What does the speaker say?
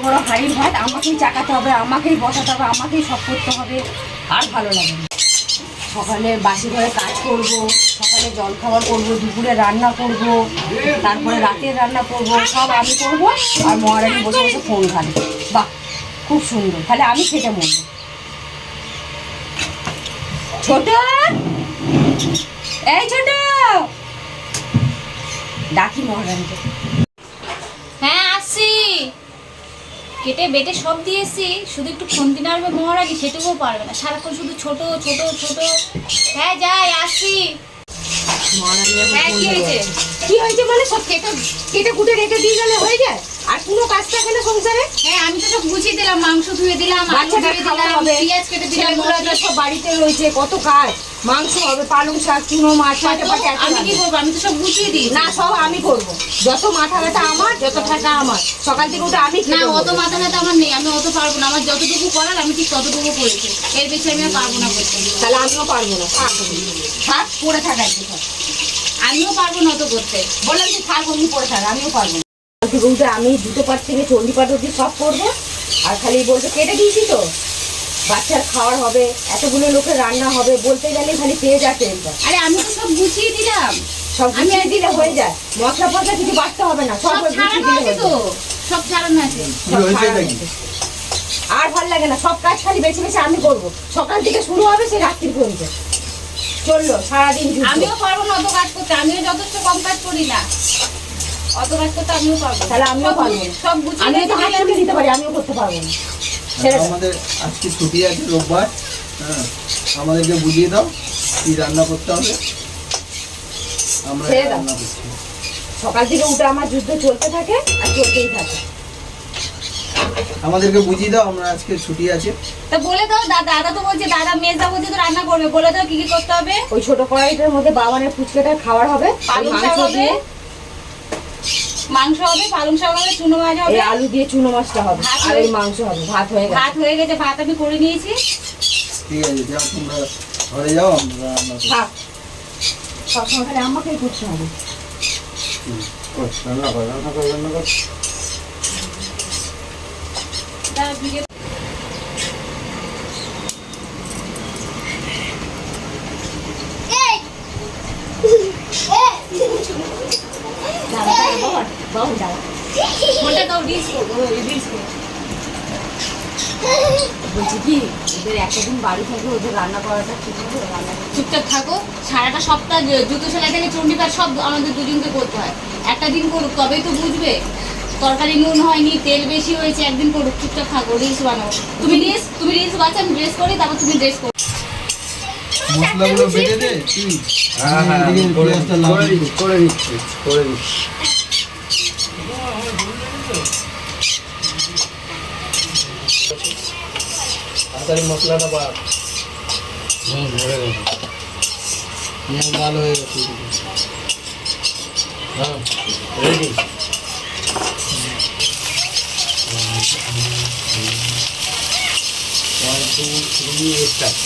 বড় হাড়ির ভাত আমাকেই চাকাতে হবে, আমাকেই বসাতে হবে, আমাকেই সব করতে হবে, আর ভালো লাগে না। সকালে বাসি ঘরে কাজ করব, সকালে জলখাবার করব, দুপুরে রান্না করব, তারপরে রাতের রান্না করব, সব আমি করব। আর মহারানী বসে বসে ফোন ঘাটবে। বাহ, খুব সুন্দর। তাহলে আমি খেতে মরবো। ছোট, এই ছোট, ডাকি মহারানীকে। হ্যাঁ আসছি, কেটে বেটে সব দিয়েছি, শুধু একটু খুন্তি নাড়বে মহারানী, সেটুকুও পারবে না, সারাক্ষণ শুধু ছোট ছোট ছোট। হ্যাঁ যাই আসছি। হ্যাঁ কি হয়েছে মানে সব কেটে কুটে রেখে দিয়ে গেলে হয়ে যায়? আর কোনো কাজ থাকে না সংসারে? হ্যাঁ আমি তো সব গুছিয়ে দিলাম, মাংস ধুয়ে দিলাম, বাচ্চাটা খাওয়া হবে, পেঁয়াজ কেটে দিলাম, সব বাড়িতে রয়েছে, কত কাজ। মাংস হবে, পালং শাক, চুনো মাছ, আমি কি করবো? আমি তো সব গুছিয়ে দিই। না, সব আমি করবো। যত মাথা ব্যথা আমার, যত টাকা আমার। সকাল থেকে উঠে আমি না, অত মাথা ব্যথা আমার নেই, আমি অত পারবো না। আমার যতটুকু করার আমি ঠিক ততটুকু করেছি, এর বেশি আমি আর পারবো না করতে। তাহলে আমিও পারবো না। থাক পড়ে থাক, আমিও পারবো না অত করতে। বললাম যে থাক, অমনি পড়ে থাক, আমিও পারবো না। উঠে আমি দুটো পাট থেকে চণ্ডীপাঠ অব্দি সব করবো। আর খালি বলতে কেটে দিয়েছি তো, বাচ্চার খাওয়ার হবে, এতগুলো লোকের রান্না হবে, বলতে গেলে খালি পেয়ে যাচ্ছে। আরে আমি তো সব গুছিয়ে দিলাম, সব আমি দিলে হয়ে যায়। মশলা ফসলা কিছু বাড়তে হবে না, সব ছাড়ানো আছে তো, সব ছাড়ানো আছে। আর ভাল লাগে না, সব কাজ খালি বেছে বেছে আমি করবো। সকাল থেকে শুরু হবে, সে রাত্রির পর্যন্ত চললো সারাদিন। আমিও পারবো না অত কাজ করতে, আমিও যথেষ্ট কম কাজ করি না, অত কাজ করতে আমিও পারবো। তাহলে আমিও পারবো, সব আমি তো হাত তুলে দিতে পারি, আমিও করতে পারবো না। আমাদের আজকে ছুটি আছে, রোববার। হ্যাঁ, আমাদেরকে বুঝিয়ে দাও কি রান্না করতে হবে, আমরা রান্না করছি। সকাল থেকে উঠে আমার যুদ্ধ চলতে থাকে আর চলতেই থাকে। আমাদেরকে বুঝিয়ে দাও, আমরা আজকে ছুটি আছে। তা বলে দাও, দাদা তো বলছে, দাদা মেজদা বলছে তো রান্না করবে, বলে দাও কি কি করতে হবে। ওই ছোট কড়াইটার মধ্যে বাবানের ফুচকাটার খাবার হবে, পালং শাক হবে, মাংস হবে, পালং শাক হবে, চুনো মাছ হবে, আলু দিয়ে চুনো মাছটা হবে, আর এই মাংস হবে। ভাত হয়ে গেছে, ভাত হয়ে গেছে, ভাত আমি করে নিয়েছি। ঠিক আছে, যাও তোমরা ঘরে যাও, আমরা রান্না করছি। থাক, সবসময় খালি আমাকেই করতে হবে। রান্না কর, রান্না কর, রান্না কর। বলছি কি, ওদের একটা দিন বাড়ি থাকবে, ওদের রান্না করাটা ঠিক হবে? চুপচাপ থাকো, সারাটা সপ্তাহ জুতো সেলাই থেকে চণ্ডীপাঠ সব আমাদের দুজনকে করতে হয়। একটা দিন করুক, তবেই তো বুঝবে। তরকারি নুন হয়নি, তেল বেশি হয়েছে, একদিন করুক, চুপচাপ থাকো, রিলস বানাও। তুমি রিলস বাঁচো, আমি ড্রেস করি, তারপর তুমি ড্রেস করো। মশলাগুলো বেটে দে তুই। হ্যাঁ, করে দিচ্ছি। তাড়াতাড়ি মশলাটা পা। ভরে গেছে, পেঁয়াজ লাল হয়ে গেছে। হ্যাঁ, রেডি। 1 2 3 স্টার্ট।